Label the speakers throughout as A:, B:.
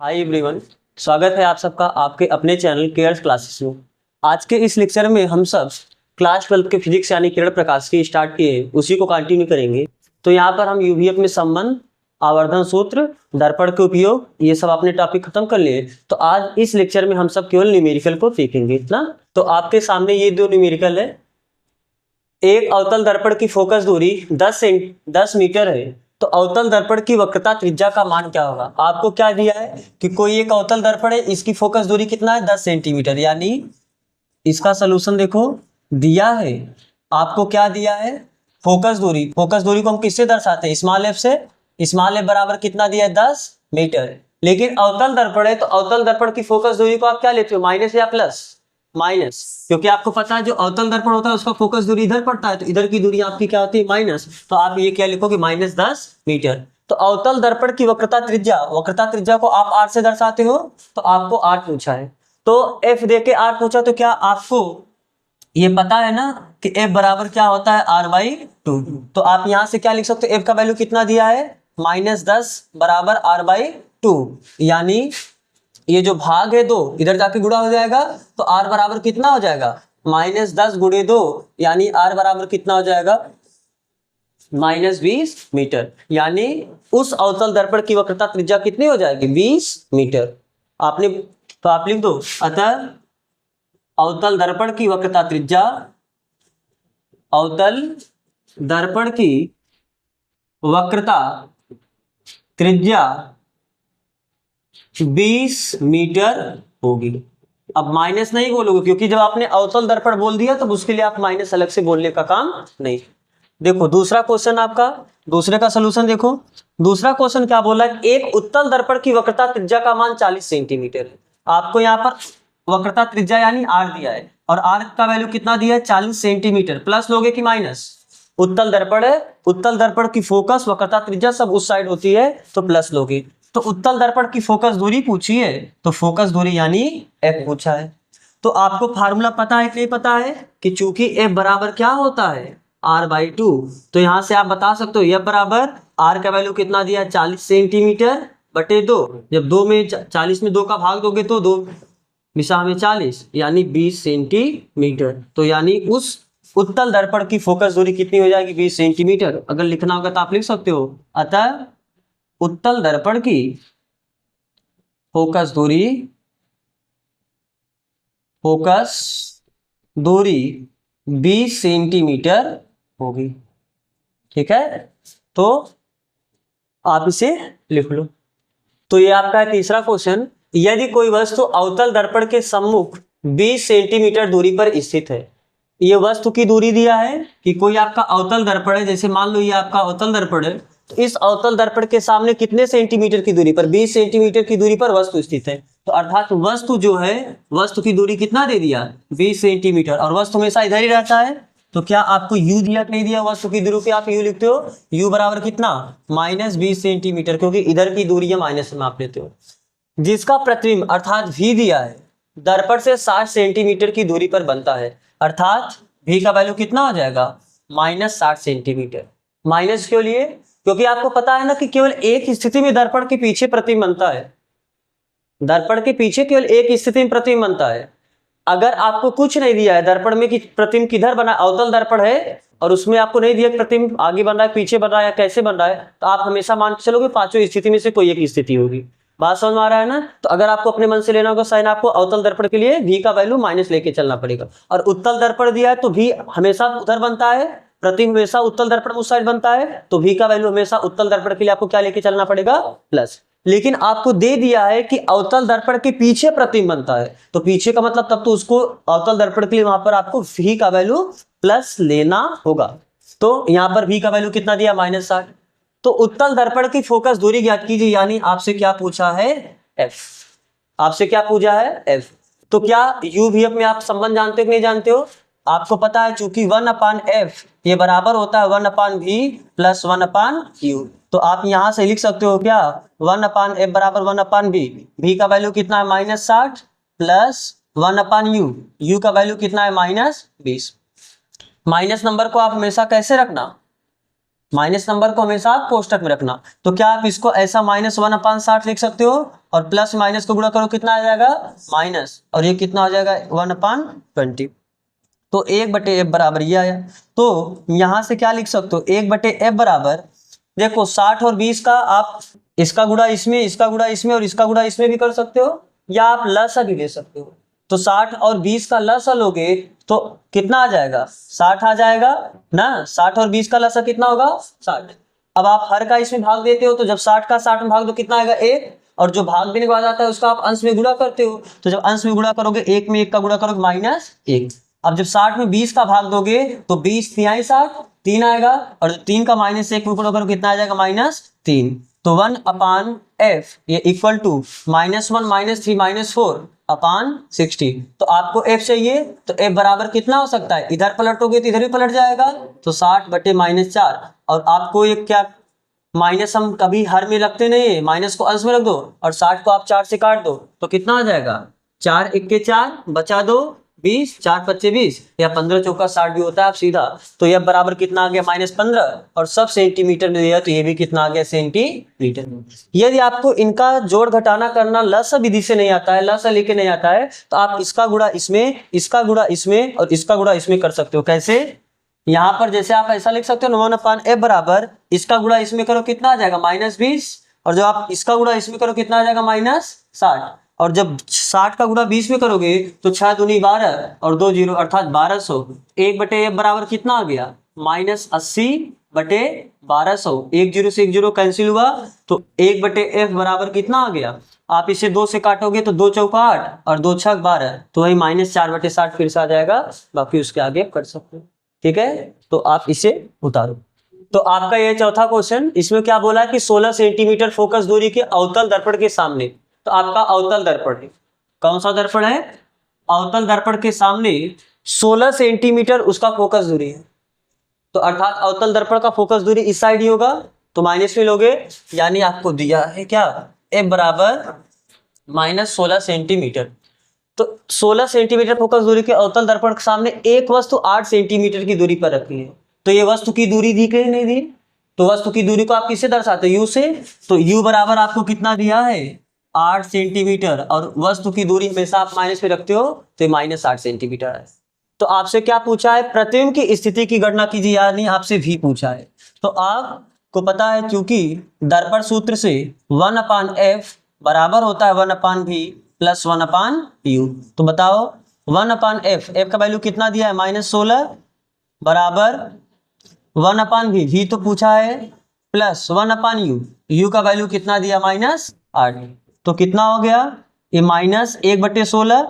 A: Hi everyone, स्वागत है आप सबका आपके अपने चैनल केयर्स क्लासेस में। आज के इस लेक्चर में हम सब क्लास 12 के फिजिक्स यानी किरण प्रकाश की स्टार्ट किए उसी को कंटिन्यू करेंगे। तो यहाँ पर हम यूवीएफ में संबंध, आवर्धन सूत्र, दर्पण के उपयोग, ये सब आपने टॉपिक खत्म कर लिए। तो आज इस लेक्चर में हम सब केवल न्यूमेरिकल को सीखेंगे ना। तो आपके सामने ये दो न्यूमेरिकल है। एक अवतल दर्पण की फोकस दूरी 10 मीटर है, तो अवतल दर्पण की वक्रता त्रिज्या का मान क्या होगा। आपको क्या दिया है कि कोई एक अवतल दर्पण है, इसकी फोकस दूरी कितना है 10 सेंटीमीटर, यानी इसका सोल्यूशन देखो दिया है। आपको क्या दिया है, फोकस दूरी। फोकस दूरी को हम किससे दर्शाते हैं, स्मॉल एफ से। स्मॉल एफ बराबर कितना दिया है 10 मीटर। लेकिन अवतल दर्पण है तो अवतल दर्पण की फोकस दूरी को आप क्या लेते हो, माइनस या प्लस, माइनस, क्योंकि आपको पता है जो अवतल दर्पण होता है उसका फोकस दूरी इधर पड़ता है, तो इधर की दूरी आपकी क्या होती है माइनस। तो आप ये क्या लिखोगे -10 मीटर। तो अवतल दर्पण की वक्रता त्रिज्या को आप r से दर्शाते हो, तो आपको r पूछा है। तो f दे के r पूछा, तो क्या आपको ये पता है ना कि f बराबर क्या होता है r/2। तो आप यहां से क्या लिख सकते हो, f का वैल्यू कितना दिया है -10 बराबर r/2, यानी ये जो भाग है 2 इधर जाके गुणा हो जाएगा, तो r बराबर कितना हो जाएगा -10 गुणे 2, यानी r बराबर कितना हो जाएगा -20 मीटर। यानी उस अवतल दर्पण की वक्रता त्रिज्या कितनी हो जाएगी 20 मीटर। आपने तो आप लिख दो, अतः अवतल दर्पण की वक्रता त्रिज्या, अवतल दर्पण की वक्रता त्रिज्या 20 मीटर होगी। अब माइनस नहीं बोलोगे, क्योंकि जब आपने अवतल दर्पण बोल दिया तो उसके लिए आप माइनस अलग से बोलने का काम नहीं। देखो दूसरा क्वेश्चन आपका, दूसरे का सोल्यूशन देखो। दूसरा क्वेश्चन क्या बोला है, एक उत्तल दर्पण की वक्रता त्रिज्या का मान 40 सेंटीमीटर है। आपको यहाँ पर वक्रता त्रिज्या यानी आर दिया है, और आर का वैल्यू कितना दिया है 40 सेंटीमीटर। प्लस लोगे कि माइनस, उत्तल दर्पण है, उत्तल दर्पण की फोकस वक्रता त्रिज्या सब उस साइड होती है, तो प्लस लोगे। तो उत्तल दर्पण की फोकस दूरी पूछी है, तो फोकस दूरी यानी f पूछा है। तो आपको फार्मूला पता है कि नहीं पता है, कि चूंकि f बराबर क्या होता है r/2, तो यहां से आप बता सकते हो f बराबर r का वैल्यू कितना दिया है 40 सेंटीमीटर बटे 2। जब 2 में 40 में 2 का भाग दोगे तो 2 दिशा में 40, यानी 20 सेंटीमीटर। तो यानी उस उत्तल दर्पण की फोकस दूरी कितनी हो जाएगी 20 सेंटीमीटर। अगर लिखना होगा तो आप लिख सकते हो, अतः उत्तल दर्पण की फोकस दूरी 20 सेंटीमीटर होगी। ठीक है, तो आप इसे लिख लो। तो ये आपका है तीसरा क्वेश्चन। यदि कोई वस्तु अवतल दर्पण के सम्मुख 20 सेंटीमीटर दूरी पर स्थित है, ये वस्तु की दूरी दिया है कि कोई आपका अवतल दर्पण है, जैसे मान लो ये आपका अवतल दर्पण है, तो इस अवतल दर्पण के सामने कितने सेंटीमीटर की दूरी पर, 20 सेंटीमीटर की दूरी पर वस्तु स्थित है। तो अर्थात वस्तु जो है, वस्तु की दूरी कितना दे दिया 20 सेंटीमीटर, और वस्तु हमेशा इधर ही रहता है। तो क्या आपको u दिया कि नहीं दिया, वस्तु की दूरी पे आप u लिखते हो, u बराबर कितना -20 सेंटीमीटर, क्योंकि इधर की दूरी है माइनस में आप लेते हो। जिसका प्रतिबिंब अर्थात v दिया है दर्पण से 60 सेंटीमीटर की दूरी पर बनता है, अर्थात v का वैल्यू कितना हो जाएगा -60 सेंटीमीटर। माइनस क्यों लिए, क्योंकि आपको पता है ना कि केवल एक स्थिति में दर्पण के पीछे प्रतिबिंब बनता है। दर्पण के पीछे केवल एक स्थिति में प्रतिबिंब बनता है। अगर आपको कुछ नहीं दिया है दर्पण में कि प्रतिबिंब किधर बना, अवतल दर्पण है और उसमें आपको नहीं दिया प्रतिबिंब आगे बन रहा है पीछे बन रहा है या कैसे बन रहा है, तो आप हमेशा मान के चलोगे पांचों स्थिति में से कोई एक स्थिति होगी। बात समझ में आ रहा है ना। तो अगर आपको अपने मन से लेना होगा साइन, आपको अवतल दर्पण के लिए v का वैल्यू माइनस लेके चलना पड़ेगा, और उत्तल दर्पण दिया है तो v हमेशा उधर बनता है, प्रतिबिंब हमेशा उत्तल दर्पण उस साइड बनता है, तो v का वैल्यू हमेशा उत्तल दर्पण के लिए आपको क्या लेके चलना पड़ेगा प्लस। लेकिन आपको दे दिया है कि अवतल दर्पण के पीछे प्रतिबिंब बनता है, तो पीछे का मतलब तब तो उसको अवतल दर्पण के लिए वहां पर आपको v का वैल्यू प्लस लेना होगा। तो यहां पर v का वैल्यू कितना दिया -60। तो उत्तल दर्पण की फोकस दूरी ज्ञात कीजिए, यानी आपसे क्या पूछा है f, आपसे क्या पूछा है f। तो क्या UVF में आप संबंध जानते हो कि नहीं जानते हो, आपको पता है चूंकि 1/f ये बराबर होता है 1/v प्लस 1/u। तो आप यहां से लिख सकते हो क्या 1/f बराबर 1/v, v का वैल्यू कितना है -60 प्लस 1/u, u का वैल्यू कितना है -20। माइनस नंबर को आप हमेशा कैसे रखना, माइनस नंबर को हमेशा आप कोष्टक में रखना। तो क्या आप इसको ऐसा -1/60 लिख सकते हो और प्लस माइनस को गुणा करो कितना आ जाएगा माइनस, और ये कितना हो जाएगा 1/20। तो 1/f बराबर ये आया। तो यहां से क्या लिख सकते हो 1/f बराबर, देखो 60 और 20 का आप इसका गुणा इसमें, इसका गुणा इसमें और इसका गुणा इसमें भी कर सकते हो, या आप लसा भी ले सकते हो। तो 60 और 20 का लसा लोगे तो कितना आ जाएगा 60 आ जाएगा ना। 60 और 20 का लसा कितना होगा 60। अब आप हर का इसमें भाग देते हो, तो जब 60 का 60 में भाग दो कितना आएगा 1, और जो भाग देने के बाद आता है उसका आप अंश में गुणा करते हो। तो जब अंश में गुणा करोगे 1 में 1 का गुणा करोगे -1। अब जब 60 में 20 का भाग दोगे तो 20 तिहाई 60 3 आएगा, और 3 का -1 में गुणा करो कितना आ जाएगा -3। तो 1/f ये इक्वल टू -1 -3 -4 अपान 60। तो आपको f चाहिए, तो f बराबर कितना हो सकता है, इधर पलटोगे तो इधर भी पलट जाएगा, तो 60/-4। और आपको ये क्या, माइनस हम कभी हर में रखते नहीं है, माइनस को अंश में रख दो और 60 को आप 4 से काट दो तो कितना आ जाएगा 4 × 4 बचा 2 20 4 × 5 20 या 15 चौका 60 भी होता है आप सीधा। तो यह बराबर कितना आ गया -15, और सब सेंटीमीटर में दिया तो ये भी कितना आ गया सेंटीमीटर। यदि आपको इनका जोड़ घटाना करना लसा विधि से नहीं आता है, लसा लेके नहीं आता है, तो आप इसका गुणा इसमें, इसका गुणा इसमें और इसका गुणा इसमें कर सकते हो। कैसे, यहाँ पर जैसे आप ऐसा लिख सकते हो 1/f बराबर इसका गुणा इसमें करो कितना आ जाएगा -20, और जब आप इसका गुणा इसमें करो कितना आ जाएगा -60, और जब 60 का गुणा 20 में करोगे तो 6 दूनी 12 और 2 0 अर्थात 1200। 1/f बराबर कितना आ गया -80/1200। 1 0 से 1 0 कैंसिल हुआ, तो 1/f बराबर कितना आ गया, आप इसे 2 से काटोगे तो 2 चौका 8 और 2 छक 12, तो वही -4/60 फिर से आ जाएगा। बाकी उसके आगे कर सकते हो, ठीक है। तो आप इसे उतारो। तो आपका ये चौथा क्वेश्चन, इसमें क्या बोला है कि 16 सेंटीमीटर फोकस दूरी के अवतल दर्पण के सामने, तो आपका अवतल दर्पण है, कौन सा दर्पण है, अवतल दर्पण के सामने 16 सेंटीमीटर उसका फोकस दूरी है। तो अर्थात अवतल दर्पण का फोकस दूरी इस साइड ही होगा, तो माइनस में लोगे, यानी आपको दिया है क्या f बराबर -16 सेंटीमीटर। तो 16 सेंटीमीटर फोकस दूरी के अवतल दर्पण के सामने एक वस्तु 8 सेंटीमीटर की दूरी पर रखी है। तो ये वस्तु की दूरी दी गई नहीं दी, तो वस्तु की दूरी को आप किससे दर्शाते हो, u से। तो u बराबर आपको कितना दिया है 8 सेंटीमीटर, और वस्तु की दूरी हमेशा आप माइनस में रखते हो तो ये -8 सेंटीमीटर है। तो आपसे क्या पूछा है, प्रतिबिंब की स्थिति की गणना कीजिए, यानी आपसे v पूछा है। तो आपको पता है क्योंकि दर्पण सूत्र से 1/f बराबर होता है 1/v + 1/u। तो बताओ 1/f, f का वैल्यू कितना दिया है -16 बराबर 1/v, v तो पूछा है, प्लस 1/u, u का वैल्यू कितना दिया -8। तो कितना हो गया ये -1/16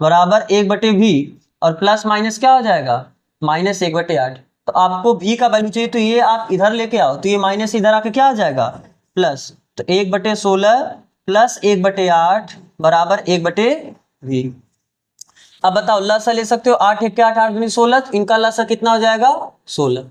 A: बराबर 1/v, और प्लस माइनस क्या हो जाएगा -1/8। तो आपको v का वैल्यू चाहिए, तो ये आप इधर लेके आओ, तो ये माइनस इधर आके क्या आ जाएगा प्लस। तो 1/16 प्लस 1/8 बराबर 1/v। अब बताओ लसा ले सकते हो, 8 × 8 8 × 16, इनका लसा कितना हो जाएगा 16।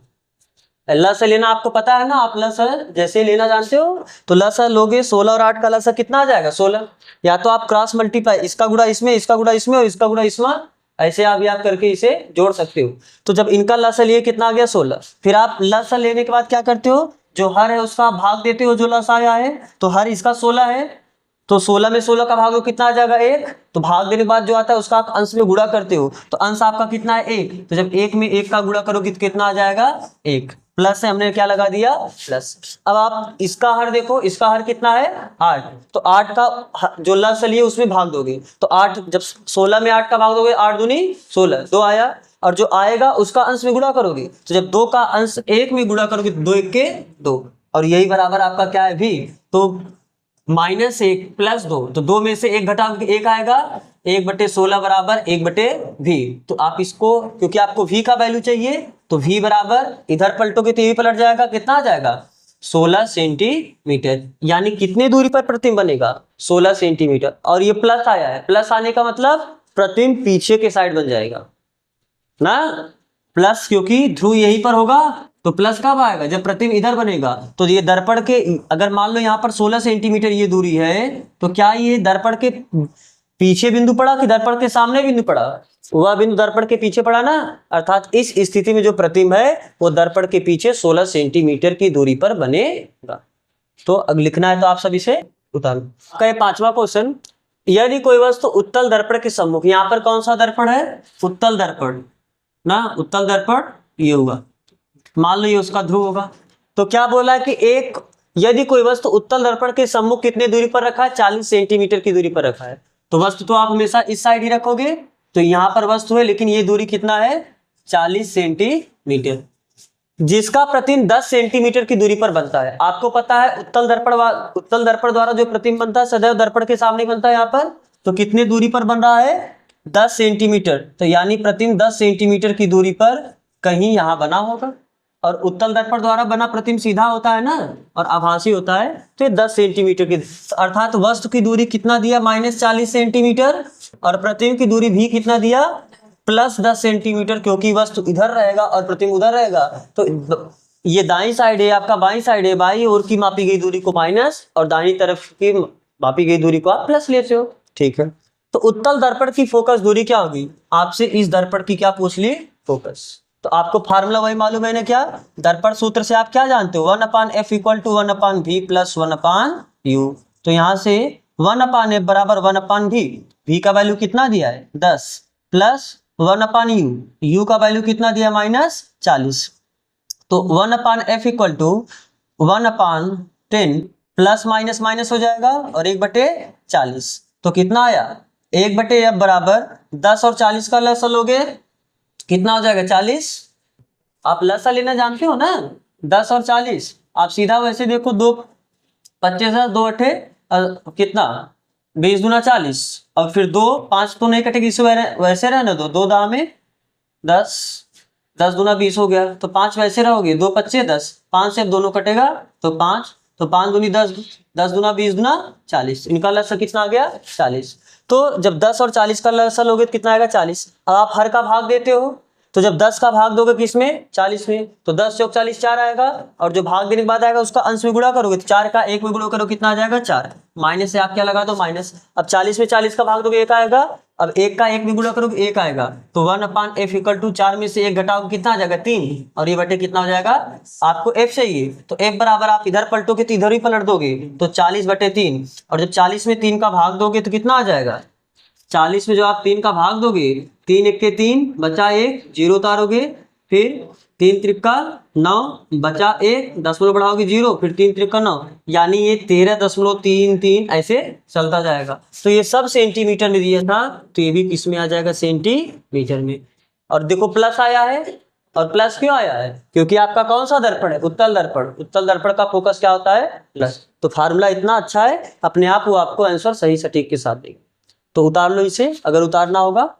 A: लसा लेना आपको पता है ना, आप लसा जैसे लेना जानते हो, तो लसा लोगे 16 और 8 का लसा कितना आ जाएगा 16। या तो आप क्रॉस मल्टीप्लाई, इसका गुणा इसमें, इसका गुणा इसमें और इसका गुणा इसमें, ऐसे आप याद करके इसे जोड़ सकते हो। तो जब इनका लसा लिए कितना आ गया 16, फिर आप लसा लेने के बाद क्या करते हो, जो हर है उसका भाग देते हो, जो लसा आया है, तो हर इसका 16 है, तो 16 में 16 का भाग हो कितना आ जाएगा 1, तो भाग देने के बाद जो आता है उसका आप अंश में गुणा करते हो, तो अंश आपका कितना है 1, तो जब 1 में 1 का गुणा करोगे तो कितना आ जाएगा 1, प्लस से हमने क्या लगा दिया प्लस। अब आप इसका हर देखो, इसका हर कितना है 8, तो 8 का जो लस लिए उसमें भाग दोगे, तो 8 जब 16 में 8 का भाग दोगे 8 दूनी 16, 2 आया, और जो आएगा उसका अंश में गुणा करोगे, तो जब 2 का अंश 1 में गुणा करोगे तो 2 1 के 2, और यही बराबर आपका क्या है v। तो -1 + 2, तो 2 में से 1 घटा 1 आएगा, 1/16 बराबर 1/v। तो आप इसको, क्योंकि आपको v का वैल्यू चाहिए, तो v बराबर इधर पलटोगे तो ये पलट जाएगा, कितना आ जाएगा 16 सेंटीमीटर। यानी कितनी दूरी पर प्रतिबिंब बनेगा 16 सेंटीमीटर, और ये प्लस आया है, प्लस आने का मतलब प्रतिबिंब पीछे के साइड बन जाएगा ना, प्लस, क्योंकि ध्रुव यहीं पर होगा, तो प्लस कब आएगा जब प्रतिबिंब इधर बनेगा। तो ये दर्पण के, अगर मान लो यहाँ पर 16 सेंटीमीटर ये दूरी है, तो क्या ये दर्पण के पीछे बिंदु पड़ा कि दर्पण के सामने बिंदु पड़ा? वह बिंदु दर्पण के पीछे पड़ा ना, अर्थात इस स्थिति में जो प्रतिबिंब है वो दर्पण के पीछे 16 सेंटीमीटर की दूरी पर बनेगा। तो अब लिखना है तो आप सब इसे उतारो। कहे 5वां क्वेश्चन, यदि कोई वस्तु उत्तल दर्पण के सम्मुख, यहाँ पर कौन सा दर्पण है? उत्तल दर्पण ना, उत्तल दर्पण ये होगा, मान लो ये उसका ध्रुव होगा। तो क्या बोला है कि यदि कोई वस्तु उत्तल दर्पण के सम्मुख कितने दूरी पर रखा है? 40 सेंटीमीटर की दूरी पर रखा है। तो वस्तु तो आप हमेशा इस साइड ही रखोगे, तो यहाँ पर वस्तु है, लेकिन ये दूरी कितना है? 40 सेंटीमीटर, जिसका प्रतिबिंब 10 सेंटीमीटर की दूरी पर बनता है। आपको पता है उत्तल दर्पण द्वारा जो प्रतिबिंब बनता है सदैव दर्पण के सामने बनता है। यहाँ पर तो कितने दूरी पर बन रहा है? 10 सेंटीमीटर। तो यानी प्रतिबिंब 10 सेंटीमीटर की दूरी पर कहीं यहाँ बना होगा, और उत्तल दर्पण द्वारा बना प्रतिबिंब सीधा होता है ना, और आभासी होता है, तो ये 10 सेंटीमीटर की, अर्थात वस्तु की दूरी कितना दिया? -40 सेंटीमीटर, और प्रतिबिंब की दूरी भी कितना दिया? +10 सेंटीमीटर, क्योंकि वस्तु इधर रहेगा और प्रतिबिंब उधर रहेगा। तो ये दाईं साइड है, आपका बाईं साइड है, बाईं ओर की मापी गई दूरी को माइनस और दाईं तरफ की मापी गई दूरी को आप प्लस लेते हो। ठीक है, तो उत्तल दर्पण की फोकस दूरी क्या होगी? आपसे इस दर्पण की क्या पूछ ली? फोकस। तो आपको फार्मूला वही मालूम है ना, क्या? दर्पण सूत्र से आप क्या जानते हो? 1/f = 1/v + 1/u। तो यहाँ से 1/f बराबर 1/v, v का वैल्यू कितना दिया है? 10 प्लस 1/u, u का वैल्यू कितना दिया? -40। तो 1/f = 1/10 प्लस माइनस माइनस हो जाएगा और 1/40। तो कितना आया? 1/f बराबर 10 और 40 का लसा लोगे कितना हो जाएगा? 40। आप लसा लेना जानते हो ना, 10 और 40। आप सीधा वैसे देखो, 2 25 2 8 कितना? 20 दूना 40, और फिर 2 5 तो नहीं कटेगी, इसे वैसे रहने दो। 2 दाम में 10, 10 दूना 20 हो गया, तो 5 वैसे रहोगे, 2 25 10, 5 से दोनों कटेगा तो 5, तो 5 दूनी 10, 10 दूना 20 दूना 40, इनका लसा कितना आ गया? 40। तो जब 10 और 40 का लसा लोगे तो कितना आएगा? 40। अब आप हर का भाग देते हो, तो जब 10 का भाग दोगे किसमें? 40 में, तो 10 + 40 4 आएगा, और जो भाग देने के बाद आएगा उसका अंश में गुणा करोगे तो 4 का 1 में गुणा करो कितना आ जाएगा? 4। माइनस से आप क्या लगा दो? माइनस। अब 40 में 40 का भाग दोगे 1 आएगा, अब 1 का 1 में गुणा करोगे 1 आएगा, तो 1/f = 4 में से 1 घटाओगे कितना आ जाएगा? 3, और ये बटे कितना हो जाएगा? आपको f चाहिए, तो f बराबर आप इधर पलटोगे तो इधर ही पलट दोगे, तो 40/3, और जब 40 में 3 का भाग दोगे तो कितना आ जाएगा? 40 में जो आप 3 का भाग दोगे, 3 × 1 = 3, बचा 1, 0 उतारोगे, फिर 3 × 3 = 9, बचा 1, दशमलव बढ़ाओगे 0, फिर 3 × 3 = 9, यानी ये 13.33 ऐसे चलता जाएगा। तो ये सब सेंटीमीटर में दिया था, तो ये भी किस में आ जाएगा? सेंटीमीटर में। और देखो प्लस आया है, और प्लस क्यों आया है? क्योंकि आपका कौन सा दर्पण है? उत्तल दर्पण। उत्तल दर्पण का फोकस क्या होता है? प्लस। तो फार्मूला इतना अच्छा है, अपने आप वो आपको आंसर सही सटीक के साथ देगा। तो उतार लो इसे, अगर उतारना होगा।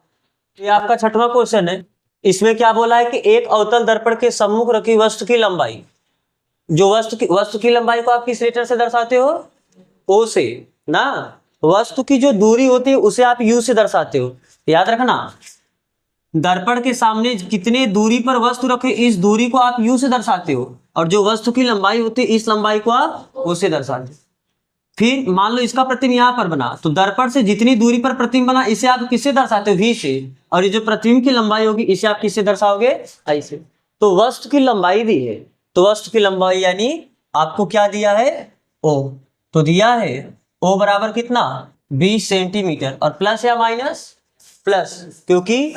A: ये आपका 6वां क्वेश्चन है। इसमें क्या बोला है कि एक अवतल दर्पण के सम्मुख रखी वस्तु की लंबाई, जो वस्तु की लंबाई को आप किस लेटर से दर्शाते हो? ओ से ना। वस्तु की जो दूरी होती है उसे आप यू से दर्शाते हो। याद रखना, दर्पण के सामने कितने दूरी पर वस्तु रखे, इस दूरी को आप यू से दर्शाते हो, और जो वस्तु की लंबाई होती है इस लंबाई को आप ओ से दर्शाते हो। फिर मान लो इसका प्रतिबिंब यहाँ पर बना, तो दर्पण से जितनी दूरी पर प्रतिबिंब बना इसे आप किससे दर्शाते हो? v से। और ये जो प्रतिबिंब की लंबाई होगी इसे आप किससे दर्शाओगे? I से। तो वस्तु की लंबाई दी है, तो वस्तु की लंबाई यानी आपको क्या दिया है? O। तो दिया है O बराबर कितना? 20 सेंटीमीटर, और प्लस या माइनस? प्लस, क्योंकि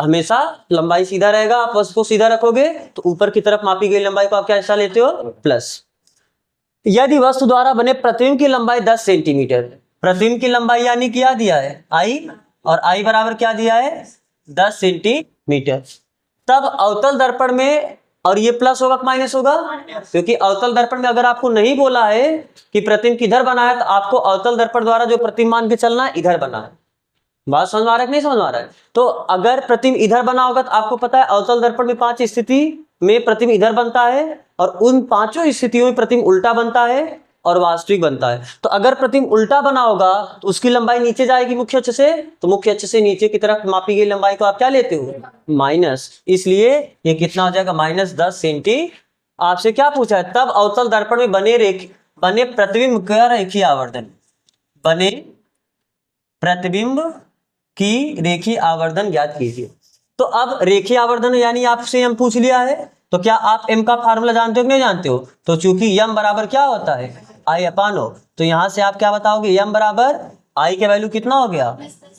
A: हमेशा लंबाई सीधा रहेगा, आप वस्तु को सीधा रखोगे तो ऊपर की तरफ मापी गई लंबाई को आप क्या हिस्सा लेते हो? प्लस। यदि वस्तु द्वारा बने प्रतिबिंब की लंबाई 10 सेंटीमीटर, प्रतिबिंब की लंबाई यानी क्या दिया है? I, और I बराबर क्या दिया है? 10 सेंटीमीटर। तब अवतल दर्पण में, और ये प्लस होगा कि माइनस होगा? क्योंकि अवतल दर्पण में अगर आपको नहीं बोला है कि प्रतिबिंब किधर बना है, तो आपको अवतल दर्पण द्वारा जो प्रतिबिंब मान के चलना है इधर बना है। बात समझ आ रहा है कि नहीं समझ आ रहा है? तो अगर प्रतिबिंब इधर बना होगा तो आपको पता है अवतल दर्पण में 5 स्थिति में प्रतिबिंब इधर बनता है, और उन 5 स्थितियों में प्रतिबिंब उल्टा बनता है और वास्तविक बनता है। तो अगर प्रतिबिंब उल्टा बना होगा तो उसकी लंबाई नीचे जाएगी मुख्य अक्ष से, तो मुख्य अक्ष से नीचे की तरफ मापी गई लंबाई को आप क्या लेते हो? माइनस। इसलिए ये कितना हो जाएगा? -10 सेंटी। आपसे क्या पूछा है? तब अवतल दर्पण में बने प्रतिबिंब का रेखीय आवर्धन, बने प्रतिबिंब की रेखीय आवर्धन ज्ञात कीजिए। तो अब रेखीय आवर्धन यानी आपसे हम पूछ लिया है, तो क्या आप m का फार्मूला जानते हो कि नहीं जानते हो? तो चूंकि m बराबर क्या होता है I/O, तो यहां से आप क्या बताओगे, m बराबर I के वैल्यू कितना हो गया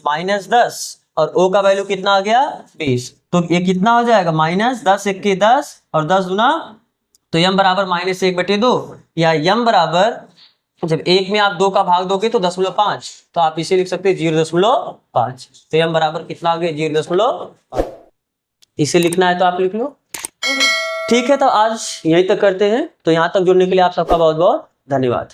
A: -10 और O का वैल्यू कितना आ गया 20। तो ये कितना हो जाएगा -10 × 10 और 10 गुना, तो m बराबर -1/2 या m बराबर जब 1 में आप 2 का भाग दोगे तो 0.5, तो आप इसे लिख सकते हैं 0.5। तो m बराबर कितना आ गया 0.5। इसे लिखना है तो आप लिख लो। ठीक है, तो आज यहीं तक करते हैं। तो यहाँ तक जुड़ने के लिए आप सबका बहुत बहुत धन्यवाद।